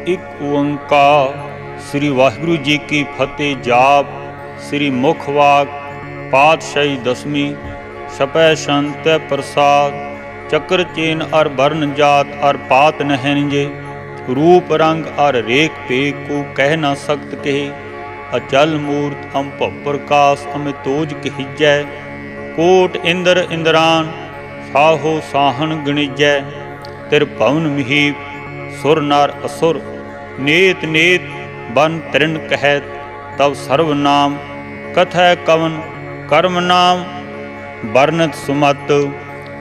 एक ओंकार। श्री वाहिगुरु जी की फतेह जाप। श्री मुखवाक पातशाही दसवीं। छपै संत प्रसाद। चक्र चेन अर वर्ण जात अर पात नहनजे। रूप रंग अर रेख पेख को कह न सकत कहे। अचल मूर्त अम्भ प्रकाश अमितोज कहिजै। कोट इंद्र इंद्रान साहो साहन गणिजै। तिर पवन महीप सुर नर असुर। नेत नेत बन तृण कहत तब सर्वनाम। कथै कवन कर्म नाम वर्णत सुमत।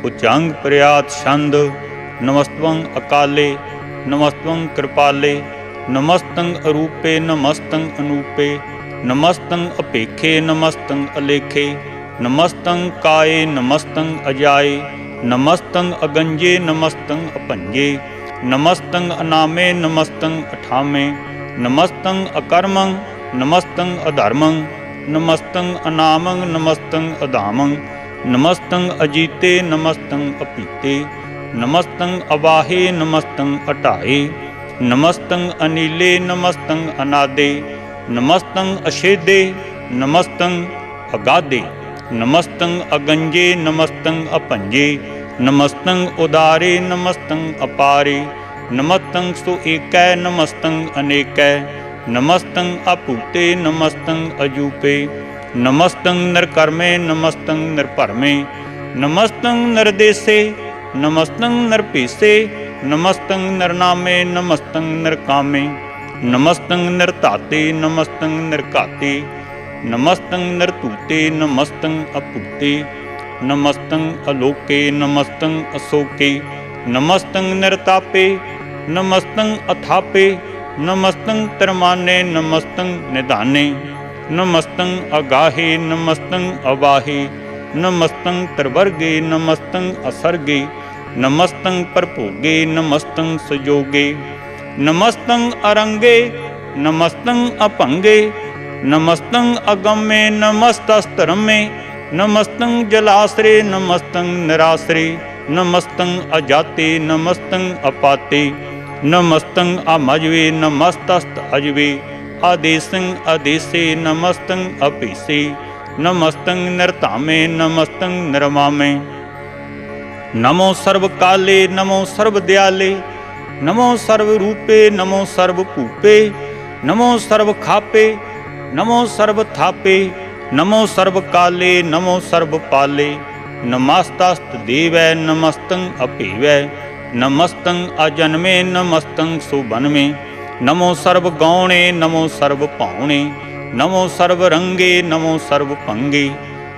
उच्चांग प्रयात छंद। नमस्तवं अकाले नमस्तवं कृपाले। नमस्तं अरूपे नमस्तं अनूपे। नमस्तं अपेखे नमस्तं अलेखे। नमस्तं काये नमस्तं अजाये। नमस्तं अगंजे नमस्तं अपंजे। नमस्तं अनामे नमस्तं अठामे। नमस्तं अकर्मं नमस्तं अधर्मं। नमस्तं अनामं नमस्तं अधामं। नमस्तं अजीते नमस्तं अपीते। नमस्तं अवाहे नमस्तं अटाए। नमस्तं अनीले नमस्तं अनादे। नमस्तं अशेदे नमस्तं अगाधे। नमस्तं अगंजे नमस्तं अपंजे। नमस्तं उदारे नमस्तं अपारे। नमस्तं सो एकै नमस्तं अनेकै। नमस्तं अपूते नमस्तं अजूपे। नमस्तं नरकर्मे नमस्तं नरपरमे। नमस्तं नरदेसे नमस्तं नरपेसे। नमस्तं नरनामे नमस्तं नरकामे। नमस्तं नरताते नमस्तं नरकाते। नमस्तं नरतूते नमस्तं अपूते। नमस्तं अलोके नमस्तं अशोके। नमस्तं नरतापे नमस्तं अथापे। नमस्तं तरमाने नमस्तं निदाने। नमस्तं अगाहे नमस्तं अवाहे। नमस्तं तरवर्गे नमस्तं असर्गे। नमस्तं परभोगे नमस्तं सजोगे। नमस्तं अरंगे नमस्तं अपंगे। नमस्तं अगम्ये नमस्तस्तरमे। नमस्तं जलाश्रे नमस्तं निराश्रे। नमस्तं अजाते नमस्तं अपाते। नमस्तं अमजवे नमस्तस्त अजवे। आदेशं आदेशे नमस्तं अपेसे। नमस्तं नरतामे नमस्तं नरमामे। नमो सर्वकाले नमो सर्वदयाले। नमो सर्वरूपे नमो सर्वभूपे। नमो सर्वखापे नमो सर्वथापे। नमो सर्वकाले नमो सर्वपाले। नमस्तस्त देवै नमस्तं अपेवै। नमस्तं अजन्मे नमस्तं सुबन्मे। नमो सर्वगौणे नमो सर्वपावणे। नमो सर्वरंगे नमो सर्वपंगे।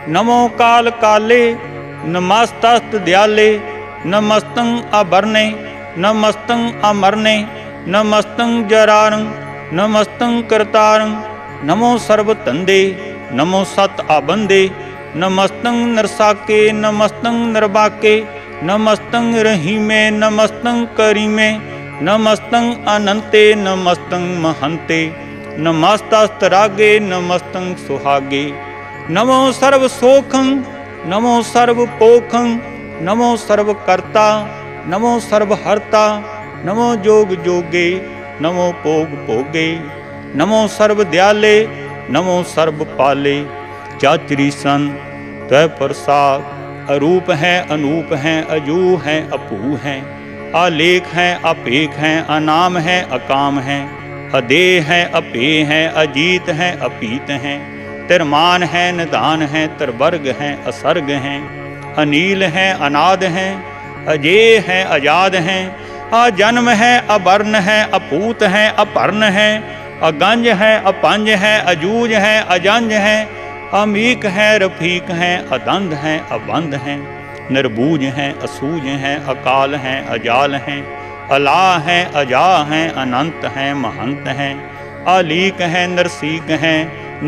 नमो काल काले नमस्तस्त दयाले। नमस्तं अबरणे नमस्तं अमरणे। नमस्तं जरारं नमस्तं करतारं। नमो सर्वतंदे नमो सत आबंदे। नमस्तं नरसाके नमस्तं नरबाके। नमस्तं रहीमे नमस्तं करीमे। नमस्तं अनंते नमस्तं महंते। नमस्तस्तरागे नमस्तं सुहागे। नमो सर्वसोखं नमो सर्वपोखं। नमो सर्वकर्ता नमो सर्वहर्ता। नमो जोग जोगे नमो भोग भोगे। नमो सर्वदयाले नमो सर्वपाले। चाचरी सन तय प्रसाद। अरूप हैं अनूप हैं अजू हैं अपू हैं। आलेख हैं अपेख हैं अनाम हैं अकाम हैं। अदेह हैं अपेय हैं अजीत हैं अपीत हैं। तिरमान हैं निदान हैं तरवर्ग हैं असर्ग हैं। अनील हैं अनाद हैं अजेय हैं आजाद हैं। अजन्म हैं अवर्ण हैं अपूत हैं अपर्ण हैं। अगंज हैं अपंज हैं अजूज हैं अजंज हैं। अमीक हैं रफीक हैं अदंध हैं अबंध हैं। निर्बूज हैं असूज हैं अकाल हैं अजाल हैं। अला हैं अजा हैं अनंत हैं महंत हैं। अलीक हैं नरसीक हैं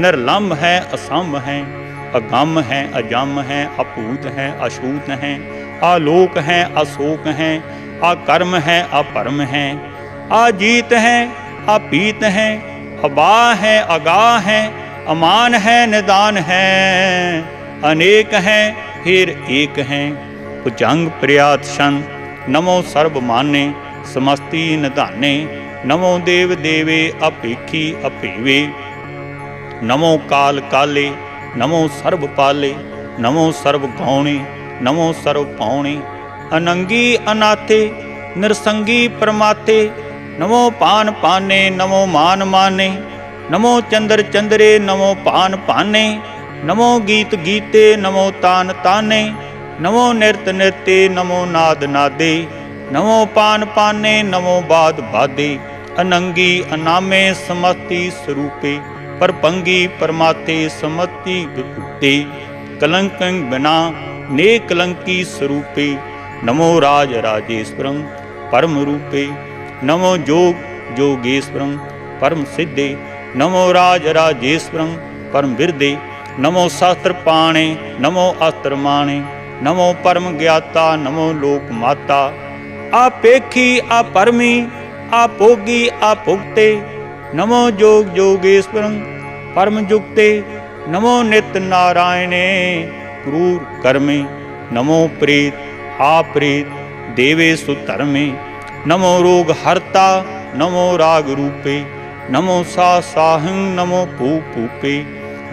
निर्लंब हैं असंभ हैं। अगम हैं अजम हैं अपूत हैं अछूत हैं। आलोक हैं अशोक हैं अकर्म हैं अपरम हैं। अजीत हैं अपीत हैं अबाह हैं अगाह हैं। अमान है निदान है अनेक हैं फिर एक हैं। भुजंग प्रयात शन नमो सर्वमाने समस्ती निधाने। नमो देव देवे अपेखी अपेवे। नमो काल काले, नमो सर्ब पाले, नमो सर्ब गौणे, नमो सर्व पाउने। अनंगी अनाथे, निरसंगी परमाते, नमो पान पाने, नमो मान माने। नमो चंद्र चंद्रे, नमो पान पाने। नमो गीत गीते, नमो तान ताने। नमो नृत नृत्य, नमो नाद नादे। नमो पान पाने, नमो बाद बादे। अनंगी अनामे समस्ति स्वरूपे, परपंगी परमाते समति विभूते। कलंकं बिना ने कलंकी स्वरूपे, नमो राज राजेश्वरं परम रूपे। नमो जोग जोगेश्वरं परम सिद्धे, नमो राज राजेश्वरं परम विरदे। नमो शास्त्र पाणे, नमो अस्त्र माणे। नमो परम ज्ञाता, नमो लोक माता। आपेखी अपरमी, आपोगी आपुगते। नमो जोग जोगेश्वरं परम जुगते। नमो नित्य नारायणे क्रूर कर्मे। नमो प्रेत आप्रेत देवे सुधर्मे। नमो रोग हरता, नमो राग रूपे। नमो सा साहं, नमो पू पूपे।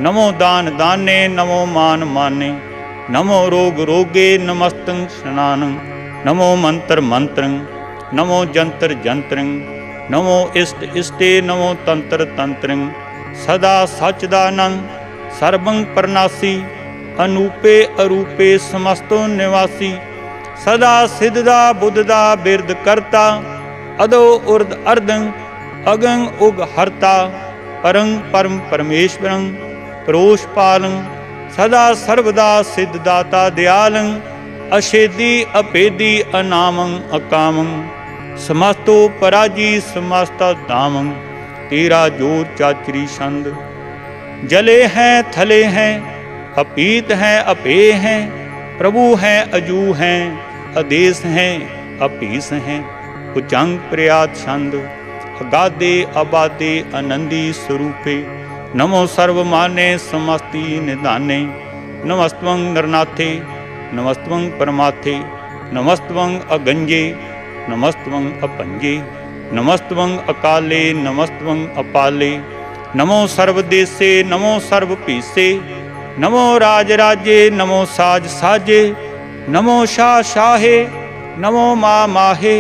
नमो दान दाने, नमो मान माने। नमो रोग रोगे, नमस्तं स्नानं। नमो मंत्र मंत्रं, नमो जंत्र जंत्रं। नमो इष्ट इष्टे, नमो तंत्र तंत्रं। सदा सच्चिदानंद सर्वं परनासी, अनूपे अरूपे समस्तो निवासी। सदा सिद्धदा बुद्धदा बिरद करता, अदो उर्द अर्दं अगं उग हरता। परं परम परमेश्वरं परोष पालं, सदा सर्वदा सिद्धदाता दयालं। अशेदी अपेदी अनामं अकामं, समस्तो पराजी समस्त दामं। तेरा जोर चाचरी छंद, जले हैं थले हैं, अपीत हैं अपेय हैं। प्रभु हैं अजू हैं, आदेश हैं अपीस हैं। उचंग प्रयात छंद, अगाधे अबाधे आनंदी स्वरूपे। नमो सर्वमाने समस्ति निदाने। नमस्त्वं नरनाथे, नमस्त्वं परमाथे। नमस्त्वं अगंजे, नमस्त्वं अपंजे। नमस्त्वं अकाले, नमस्त्वं अपाले। नमो सर्वदेशे, नमो सर्वपीसे। नमो राज राजे, नमो साज साजे। नमो शाह शाहे, नमो माँ माहे।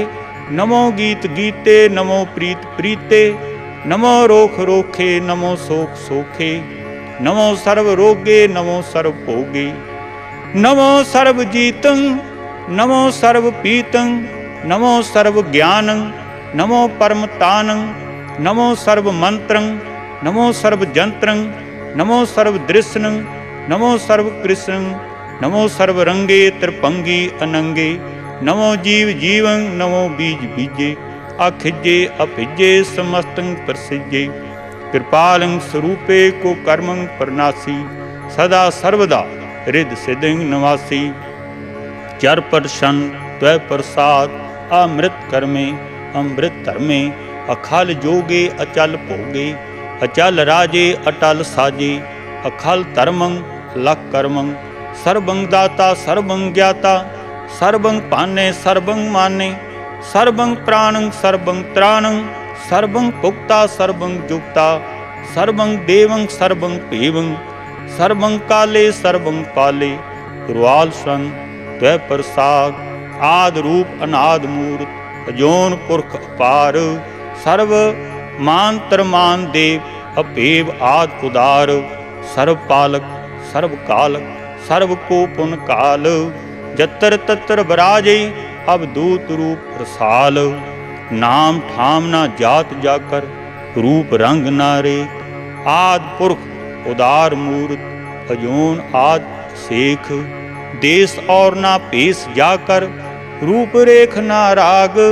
नमो गीत गीते, नमो प्रीत प्रीते। नमो रोख रोखे, नमो सोख सोखे। नमो सर्व रोगे, नमो सर्व भोगे। नमो सर्व जीतं, नमो सर्व पीतं। नमो सर्व ज्ञानं, नमो परम तानं। नमो सर्व मंत्रं, नमो सर्व जंत्रं। नमो सर्व दृश्यं, नमो सर्व कृष्णं। नमो सर्व रंगे त्रिपंगी अनंगे। नमो जीव जीवं, नमो बीज बीजे। अखिजे अभिजे समस्तं प्रसिजे। कृपालं स्वरूपे को कर्मं परनासी। सदा सर्वदा हृद सिद्धिं निवासी। चर प्रसन्न त्वय प्रसाद, अमृत कर्मे अमृत धर्मे। अखल जोगे अचल भोगे, अचल राजे अटल साजे। अखल धर्मं लख कर्मं, सर्वं दाता सर्वं ज्ञाता। सर्वं पाने सर्वं माने, सर्वं प्राणं सर्वं त्राणं। सर्वं पुक्ता सर्वं जुक्ता, सर्वं देवं सर्वं पेवं। सर्वं काले सर्वं पाले, रुआल सन त्वय प्रसाद। आद रूप अनाद मूर्त, अजोन पुरख अपार। सर्व मान तरमान देव, अपेव आद उदार। सर्व पालक सर्व कालक, सर्व को पुन काल। जत्र तत्र बराजे, अब दूत रूप रसाल। नाम ठाम ना जात जाकर, रूप रंग ना रेख। आद पुरख उदार मूर्त, अजोन आद शेख। देश और ना पेश जाकर, रूप रेख ना राग।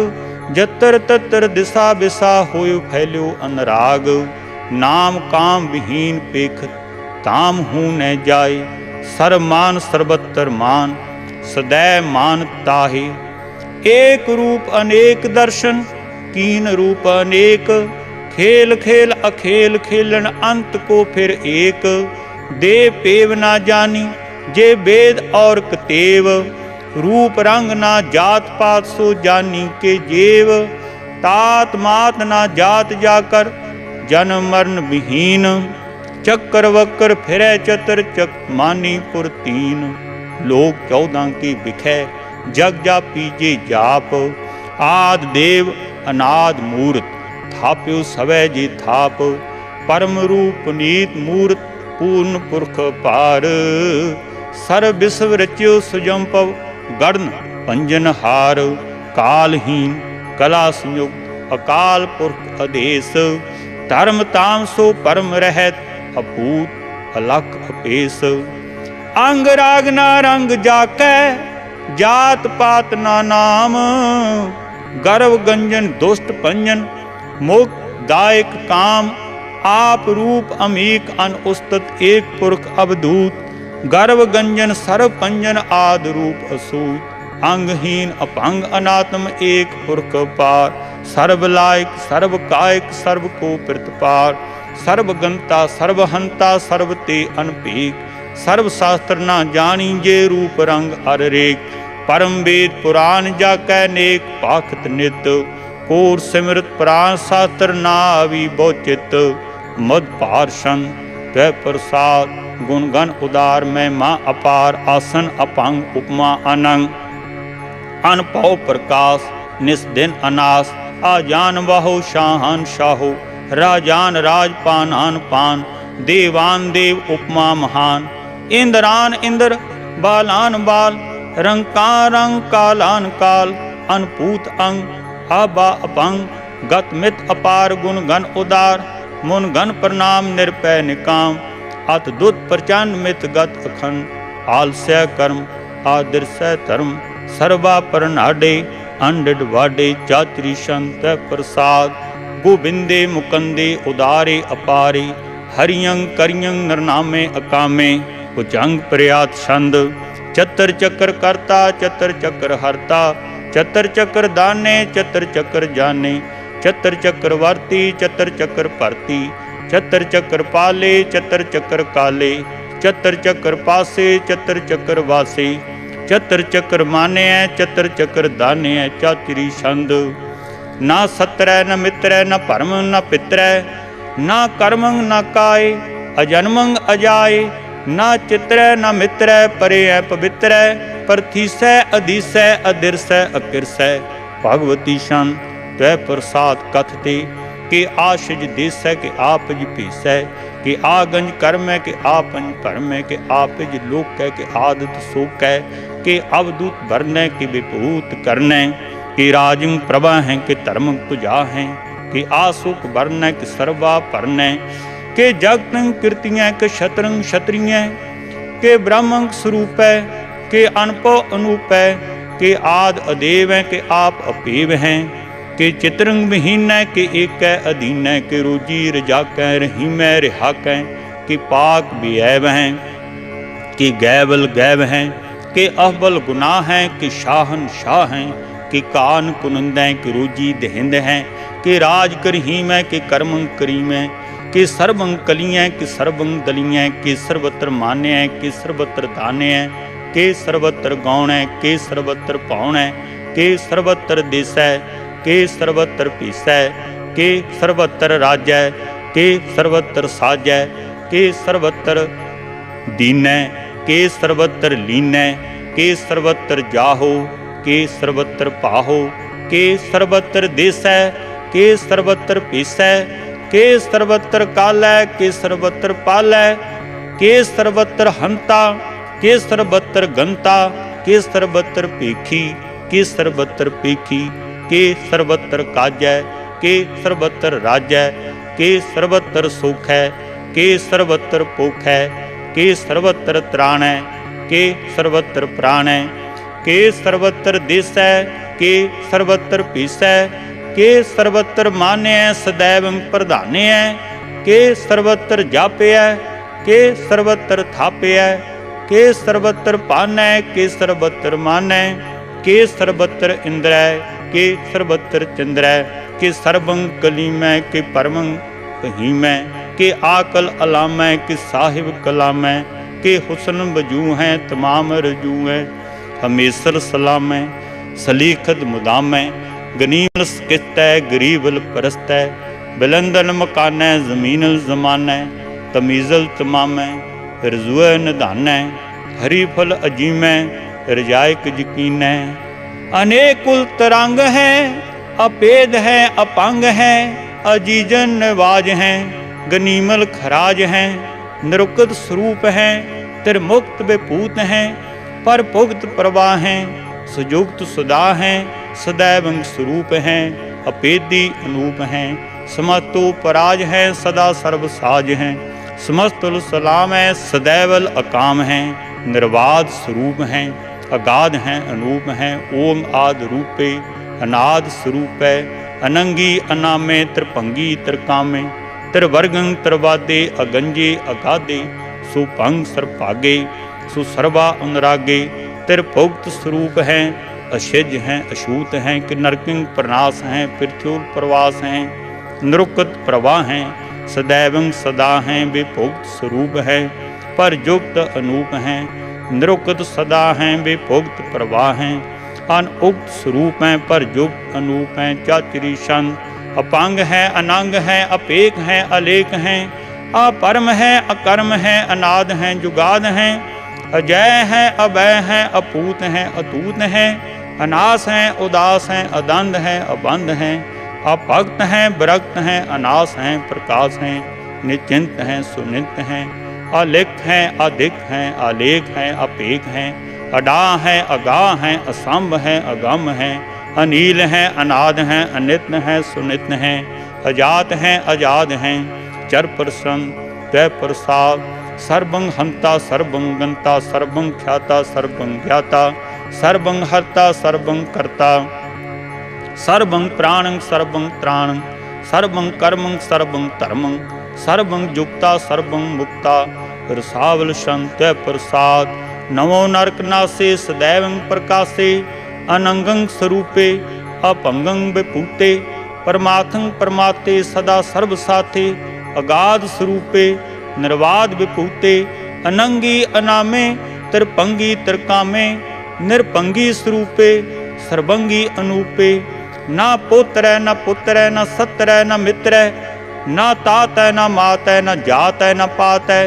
जत्र तत्र दिशा बिसा, होयो फैल्यो अनुराग। नाम काम विहीन पेखत, ताम हूँ न जाए। सर्वमान सर्वत्र मान, सदैव मान ताहे। एक रूप अनेक दर्शन, कीन रूप अनेक। खेल खेल अखेल खेलन, अंत को फिर एक। दे पेव ना जानी, जे वेद और कतेव। रूप रंग ना जात पात, सो जानी के जेव। तात मात ना जात जाकर, जन्म मरण विहीन। चक्कर वक्कर फिरै चतर, चक मानी पुर तीन। लोक 14 की बिखै, जग जापी जे जाप। आद देव अनाद मूरत, थाप्यो सवै जे थाप। परम रूप नीत मूरत, पूर्ण पुरख पार। सर विश्व रच्यो सुजम्पव, गढ़न पंजन हार। कालहीन कला संयुक्त, अकाल पुरख आदेश। धर्म ताम सो परम रहत, अपूत अलख अपेस। अंग राग ना रंग जाकै, जात पात ना नाम। गर्व गंजन दुष्ट पंजन, मुक्त दायक काम। आप रूप अमीक अनुस्तत, एक पुरख अवधूत। गर्व गंजन सर्व पंजन, आद रूप असूत। अंगहीन अपंग अनात्म, एक पुरख पार। सर्व लायक सर्व कायक, सर्व को प्रतिपार। सर्व गंता सर्व हंता, सर्व ते अनपेक। सर्व शास्त्र ना जानी, जे रूप रंग अर रेख। परम वेद पुराण जाकै, नेक पाखत नित। कोर सिमरत प्राण शास्त्र, ना आवी बहुचित। मद पार्शन त्वै प्रसाद, गुण गण उदार। महिमा अपार, आसन अपंग उपमा अनंग। अनपौ प्रकाश निस्दिन अनास, आजान बाहो शाहन शाहो। राजान राजपानान पान, देवान देव उपमा महान। इंद्रान इंद्र बालान बाल, रंका रंग कालान काल। अनपूत अंग आबा अपंग, गत मित अपार। गुण गण उदार, मुन गण प्रणाम। निरपै निकाम, अत दुत प्रचंड। मित गत अखंड, आलस्य कर्म आदर्शय धर्म। सर्वा परनाडे अंडड वाडे, चातरी संत प्रसाद। गोबिंदे मुकंदे उदारे अपारे, हरियंग करियंग नरनामे अकामे। कुचंग प्रयात छंद, चतर चक्र करता, चतर चक्र हरता। चतर चक्र दाने, चतर चक्र जाने। चतर चक्र वर्ती, चतर चक्र परती। चतर चक्र पाले, चतर चक्र काले। चतर चक्र पासे, चतर चक्र वासे। चतर चक्र माने, चतर चक्र दाने। चातरी छंद, ना सत्रै न मित्रै, न भरम न पितरै। ना कर्मंग न काय, अजन्मंग अजाय। ना चित्रै न मित्रै, परे है पवित्रै। परथीसै अधीसै, अदिरसै अकिरसै। भगवती शन त्वै प्रसाद कथते, के आशिज देसै, के आपज भीसै। के आगंज कर्म है, के आपंज भरम है। के आपज लोक है, के आदत सोक है। के अवधूत वर्ण, के विभूत कर्ण। के राजंग प्रभा हैं, के धर्म तुझा हैं। के आसुक वर्ण, के सर्वा भरण। के जगतंग कीर्तियाँ, के शतरंग क्षत्रिय। के ब्रह्मंग स्वरूप है, के अनपव अनूप है। के आद अदेव हैं, के आप अपेव हैं। के चित्रंग विहीन है, के एक अधीन है। के रोजी रजाकै, रहीमै रिहाकै। के पाक बेऐब हैं, के गैबल गैब हैं। के अहबल गुनाह हैं, के शाहन शाह हैं। के कान कुनंद हैं, के रोजी दहिंद हैं। के राज करहीम है, के कर्मंग करीम है। के सर्वंग कलियाँ, के सर्वंग दलियाँ। के सर्वत्र मान्य है, के सर्वत्र दान्य है। के सर्वत्र गौण है, के सर्वत्र पौण है। के सर्वत्र देश है, के सर्वत्र पीस है। के सर्वत्र राज है, के सर्वत्र साज है। के सर्वत्र दीन है, के सर्वत्र लीन है। के सर्वत्र जाहो, के सर्वत्र पाहो। के सर्वत्र देश है, के सर्वत्र पीस है। के सर्वत्र काल है, के सर्वत्र पाल है। के सर्वत्र हंता, के सर्वत्र गंता। के सर्वत्र पेखी, के सर्वत्र पेखी। के सर्वत्र काज है, के सर्वत्र राज है। के सर्वत्र सुख है, के सर्वत्र पोख है। के सर्वत्र त्राण है, के सर्वत्र प्राण है। के सर्वत्र देश है, के सर्वत्र पीस है। के सर्वत्र मान्य है, सदैव प्रधान्य है। के सर्वत्र जापे है, के सर्वत्र थापे है। के सर्वत्र पान है, के सर्वत्र मान है। के सर्वत्र इंद्र है, के सर्वत्र चंद्र है। के सर्वंग कलीम है, के परमंग कहीम है। के आकल अलाम है, के साहिब कलाम है। के हुस्न वजू हैं, तमाम रजू है। हमेशर सलाम है, सलीखत मुदाम है। गनीमल किस्तै गरीबल परस्तै, बिलंदल मकानै जमीनल जमानै, तमीज़ल तमामै रजुए निधानै, हरी फल अजीमै रजायक यकीनै। अनेक कुल तरंग है, अपेद है अपंग है, अजीजन नवाज हैं, गनीमल खराज हैं, निरुक्त स्वरूप हैं, त्रिमुक्त विभूत हैं, पर भुगत प्रवाह हैं, सुजुक्त सुदा हैं, सदैव स्वरूप हैं, अपेदी अनूप हैं, समस्तो पराज हैं, सदा सर्वसाज हैं, समस्तुल सलाम है, सदैवल अकाम हैं, निर्वाद स्वरूप हैं, अगाध हैं, अनूप हैं, ओम आद रूपे अनाद स्वरूप है, अनंगी अनामे त्रिभंगी त्रिकामे, त्रिवर्गं त्रिवादे अगंजे अगाधे, सुभंग सर्वभागे सुसर्वा अनुरागे, त्रिभुक्त स्वरूप हैं, अशिज हैं, अछूत हैं, कि नरकिंग प्रनाश हैं, पृथ्वी प्रवास हैं, निरुक्त प्रवाह हैं, सदैवं सदा हैं, वे भुक्त स्वरूप है, पर युक्त अनूप हैं, निरुक्त सदा हैं, वे भुक्त प्रवाह हैं, अनउक्त स्वरूप हैं, पर युक्त अनूप हैं, चाचरी शन अपांग हैं, अनंग हैं, अपेक हैं, अलेख हैं, अपरम हैं, अकर्म हैं, अनाद हैं, जुगाद हैं, अजय हैं, अभय हैं, अपूत हैं, अतूत हैं, अनास हैं, उदास हैं, अदंध हैं, अबंध हैं, अभक्त हैं, विरक्त हैं, अनास हैं, प्रकाश हैं, निश्चिंत हैं, सुनित हैं, अलिख हैं, अधिक हैं, आलेख हैं, अपेक हैं, अडा हैं, अगाह हैं, असंभ हैं, अगम हैं, अनील हैं, अनाद हैं, अनित हैं, सुनित हैं, अजात हैं, आजाद हैं, चर प्रसन्न तय प्रसाद, सर्वं हंता सर्वं गंता, सर्वं ख्याता सर्वं ज्ञाता, सर्वं हर्ता सर्वं कर्ता, सर्वं प्राणं सर्वं त्राणं, सर्वं कर्मं सर्वं धर्मं, सर्वं युक्ता सर्वं मुक्ता, रसावल संत प्रसाद। नमो नरक नासे सदैवं प्रकाशे, अनंगं स्वरूपे अपंगं विभूते, परमार्थं परमाते सदा सर्वसाथे, अगाध स्वरूपे निर्वाद विभूते, अनंगी अनामे त्रिपंगी त्रिकामे, निरपंगी स्वरूपे सर्वंगी अनूपे, ना पोत्र न पुत्र न सत्र न मित्र, ना तात है न मात है, न जात है न पात है,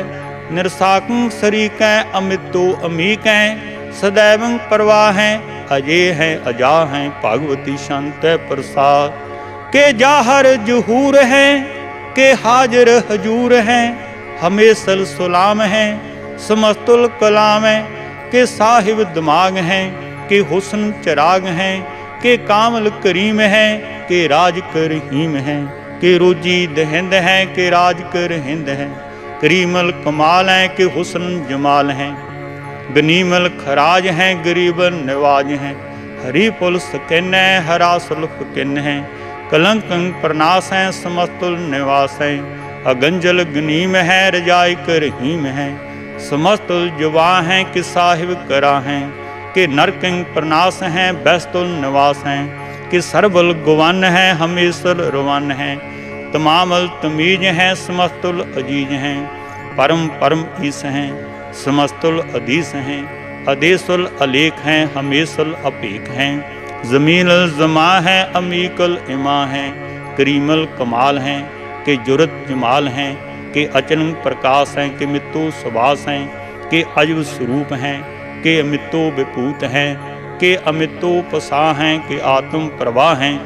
निरसाकं शरीक है, अमितो अमीक हैं, सदैवं प्रवाह हैं, अजय हैं, अजा हैं, भागवती शांत प्रसाद। के जाहर जुहूर हैं, के हाजिर हजूर हैं, हमेशल सुलाम हैं, समस्तुल कलाम हैं, के साहिब दिमाग हैं, के हुस्न चिराग हैं, के कामल करीम हैं, के राज कर हीम हैं, के रोजी दहिंद हैं, के राज कर हिंद हैं, करीमल कमाल हैं, के हुस्न जमाल हैं, गनीमल खराज हैं, गरीबन निवाज हैं, हरी पुल सकिन है, हरा सुल्फ किन हैं, कलंकं प्रनाश हैं, समस्तुल निवास हैं, अगंजल गनीम हैं, रजाई कर हीम हैं, समस्तुल जुवा हैं, कि साहिब करा हैं, कि नरकिंग प्रनाश हैं, बैस्तुल निवास हैं, कि सरबल गुवन हैं, हमेशल रुवन हैं, तमामल तमीज हैं, समस्तुल अजीज हैं, परम परम ईस हैं, समस्तुल अधीस हैं, अदेसुल अलेख हैं, हमेशल अपेक हैं, ज़मीनल ज़मा हैं, अमीकल इमा हैं, करीमल कमाल हैं, के जुरत जमाल हैं, के अचनंग प्रकाश हैं, के मित्तो सुभाष हैं, के अजब स्वरूप हैं, के अमितो विभूत हैं, के अमितो पसा हैं, के आत्म प्रवाह हैं,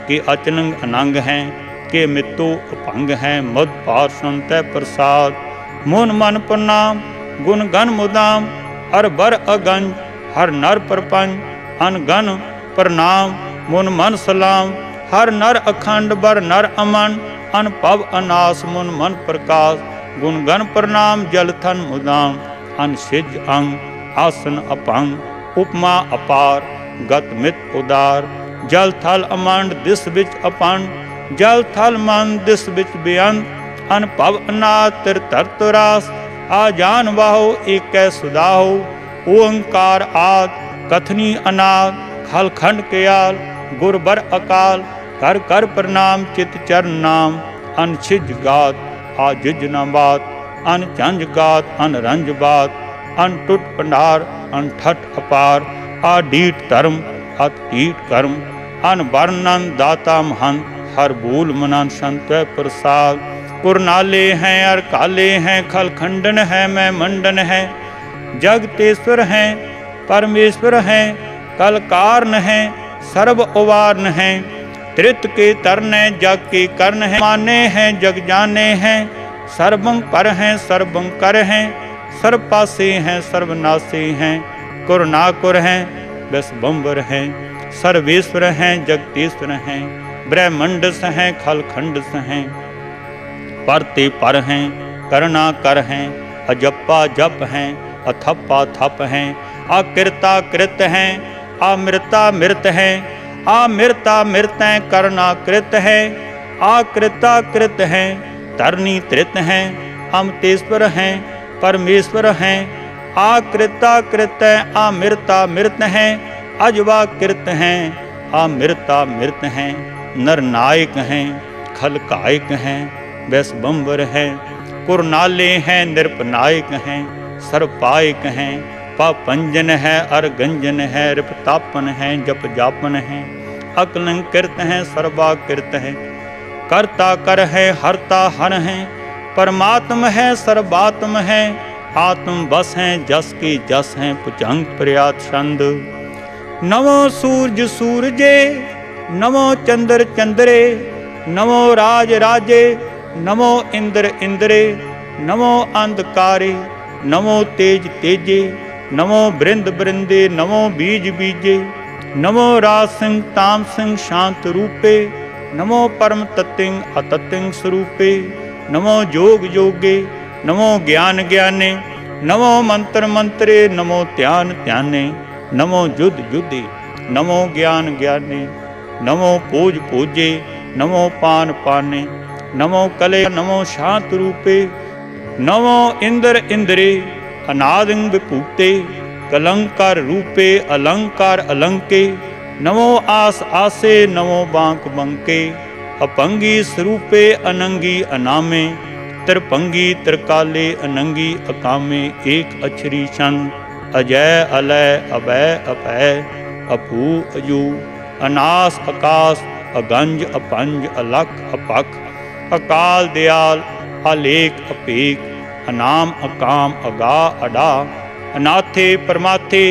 के अचनंग अनंग हैं, के मित्तो अपंग हैं, मद पार्षण तय प्रसाद। मुन मन प्रणाम गुण गण मुदाम, हर बर अगंज हर नर प्रपंच, अनगन प्रणाम मुन मन सलाम, हर नर अखंड बर नर अमन, अनपव अनास मुन मन प्रकाश, गुण गण प्रणाम जल थन मुदाम, अनसिज अंग आसन अपंग, उपमा अपार गत मित उदार, जल थल अमंड दिस बिच अपंड, जल थल मन दिस बिच बेअंत, अनपव अनाथ तिर तरत रास, आ जान वाहो एक सुदाहो, ओंकार आद कथनी अनाद, खल खंड कयाल गुरबर अकाल, कर कर प्रणाम चित चरण नाम, अन छिज गात आजिज न बात, अन चंज गात अन रंज बात, अन टुट पंडार अन ठट अपार, आ डीट धर्म अत टीट कर्म, अनवर्णन दाता महंत, हर भूल मनन संत प्रसाद। कुरनाले हैं अर काले हैं, खल खंडन है मैं मंडन है। जगतेश्वर हैं परमेश्वर हैं, कल कारण हैं सर्व उवारन हैं। त्रित के तरन जग के कर्ण हैं, माने हैं जग जाने हैं। सर्वं पर हैं सर्वं कर हैं, सर्वपासे हैं सर्वनासे हैं। कुरनाकुर हैं विश्वम्बर हैं, सर्वेश्वर हैं जगतेश्वर हैं। ब्रह्मंडस हैं खलखंडस हैं, परते पर हैं करना कर हैं। अजप्पा जप हैं अथप्पा थप हैं। अकृता कृत हैं अमृता मृत हैं। अमृता मृत हैं करना कृत है। आकृता कृत हैं तरनी त्रित हैं। अमतेश्वर हैं परमेश्वर हैं। आकृता कृत हैं अमृता मृत हैं। अजवा कृत हैं अमृता मृत हैं। नरनायक हैं खलकायक हैं, वैश्वम्बर हैं। कुरनाले हैं नृपनायक हैं, सर्वपायक हैं। पापंजन है अरगंजन है, रिपतापन है जप जापन है। अकलंकृत हैं सर्वाकृत हैं, कर्ता कर है हरता हर हैं। परमात्म है सर्वात्म है, आत्म बस हैं जस के जस हैं। पुचंग प्रयात छंद। नमो सूरज सूरजे, नमो चंद्र चंद्रे। नमो राज राजे, नमो इंद्र इंद्रे। नमो अंधकारे, नमो तेज तेजे। नमो बृंद बृंदे, नमो बीज बीजे। नमो राज सिंह ताम सिंह शांत रूपे। नमो परम तत्तिंग अतत्तिंग स्वरूपे। नमो जोग जोगे, नमो ज्ञान ज्ञाने। नमो मंत्र मंत्रे, नमो ध्यान ध्याने। नमो युद्ध युद्धे, नमो ज्ञान ज्ञाने। नमो पूज पूजे, नमो पान पाने। नमो कले, नमो शांत रूपे। नमो इंद्र इंद्रे, अनादिं विभूते। कलंकार रूपे, अलंकार अलंके। नमो आस आसे, नमो बांक बंके। अपंगी स्वरूपे, अनंगी अनामे। त्रिपंगी त्रिकाले, अनंगी अकामे। एक अक्षरी शन, अजय अलय अभय अभय। अपू अजू, अनास आकाश। अगंज अपंज, अलख अपख। अकाल दयाल, आलेख अपेक। अनाम अकाम, अगा अडा। अनाथे परमाथे,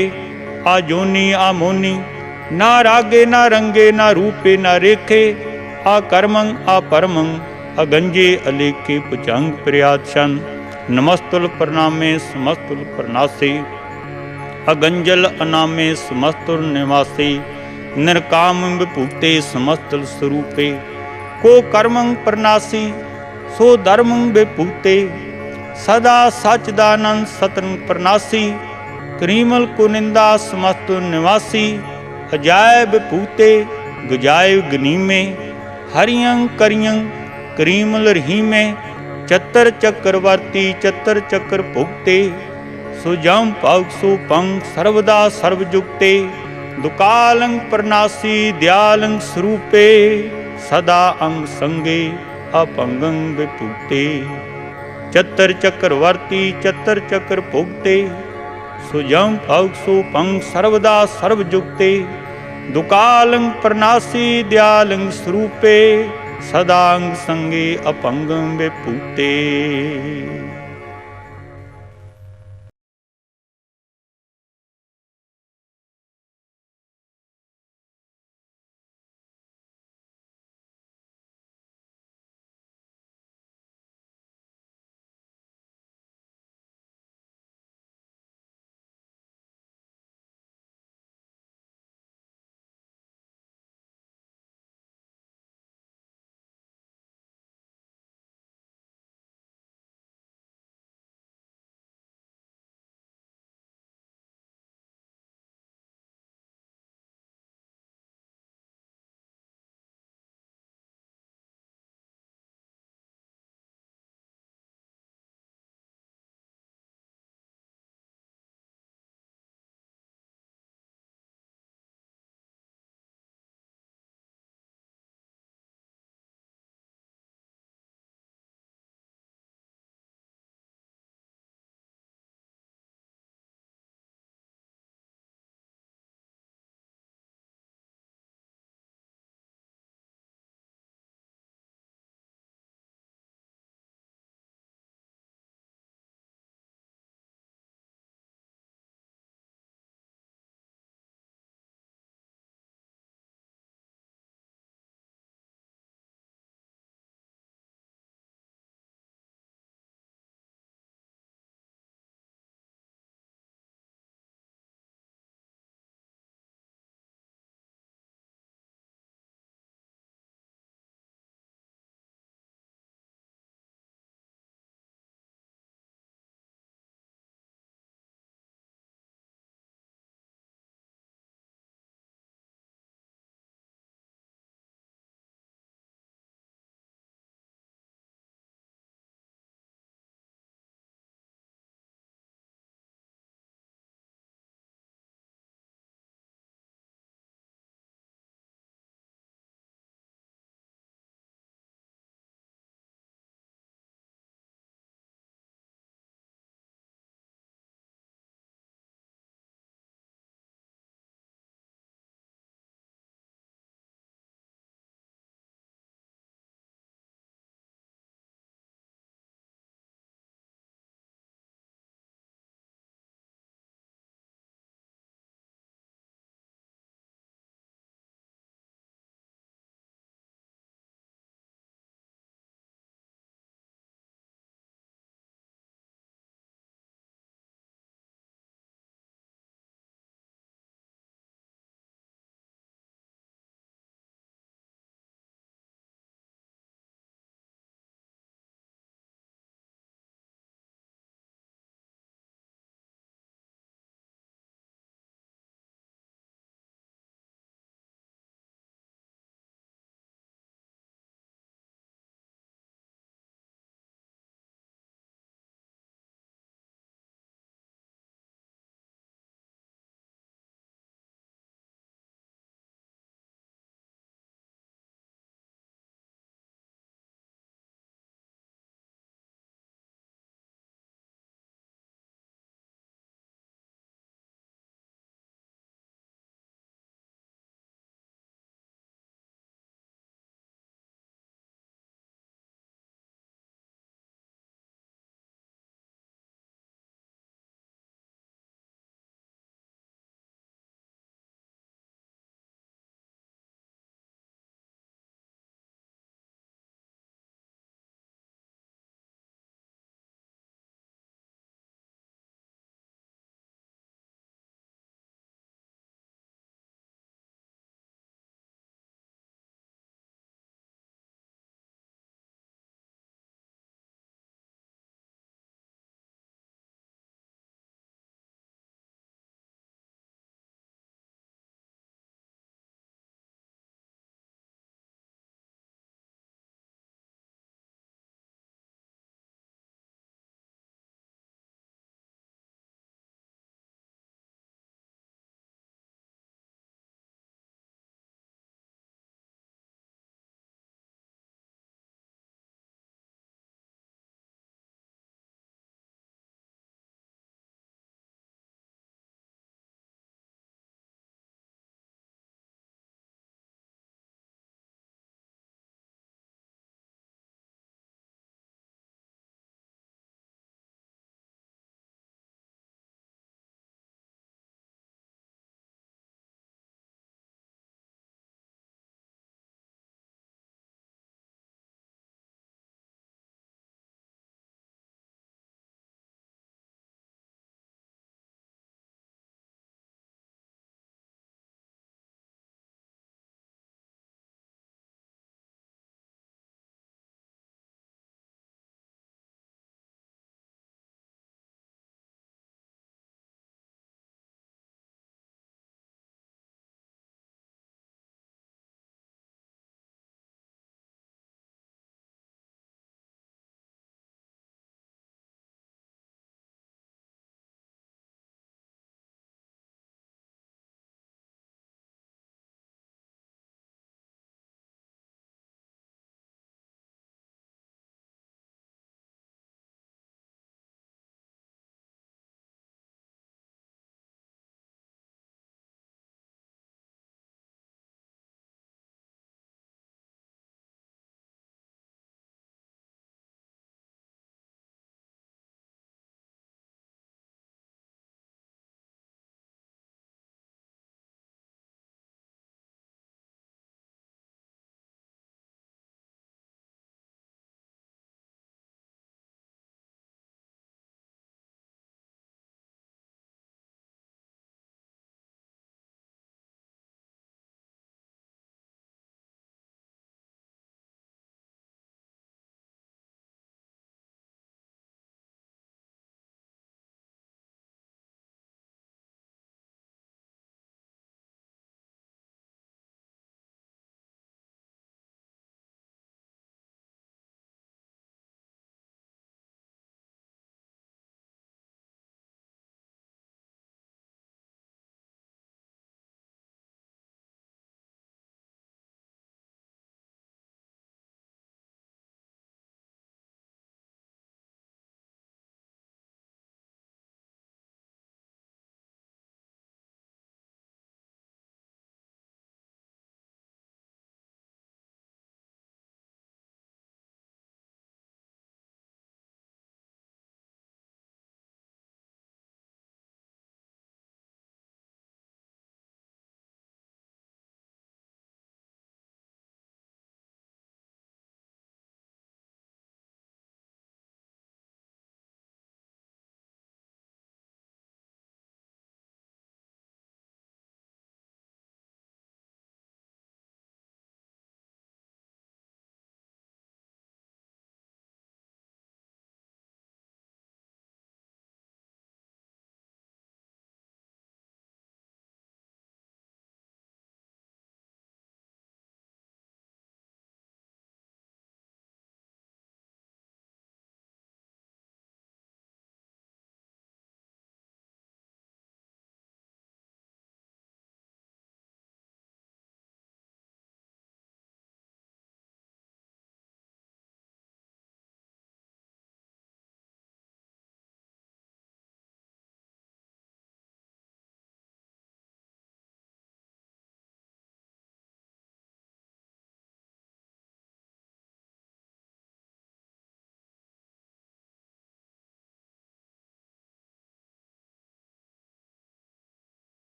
आजोनी आमोनी। ना रागे ना रंगे, ना रूपे ना रेखे। आकर्मं अपरमं, अगंजे अलेखे। पुचंग प्रयासन। नमस्तुल प्रणामे समस्तुल प्रणासे। अगंजल अनामे समस्तुल निवासे। निर्काम विभूते समस्तुल स्वरूपे। को कर्मं प्रणासी, सो धर्मं विभूते। सदा सच्चिदानंद सतन प्रणासी। क्रीमल कुनिंदा समस्त निवासी। अजाय विभूते, गुजाय गनीमे। हरियं करियं क्रीमल रहीमे। चतर चक्रवर्ती, चतर चक्र भुगते। सुजम पग सुपंग, सर्वदा सर्वजुक्ते। दुकालंग प्रणासी, दयालंग स्वरूपे। सदा अंग संगे, अपंगं विभूते। चतर चक्रवर्ती, चतर चक्र भुगते। सुजम पग सुपंग, सर्वदा सर्वजुक्ते। दुकालंग प्रणासी, दयालंग स्वरूपे। सदांग संगे, अपंगं विभूते।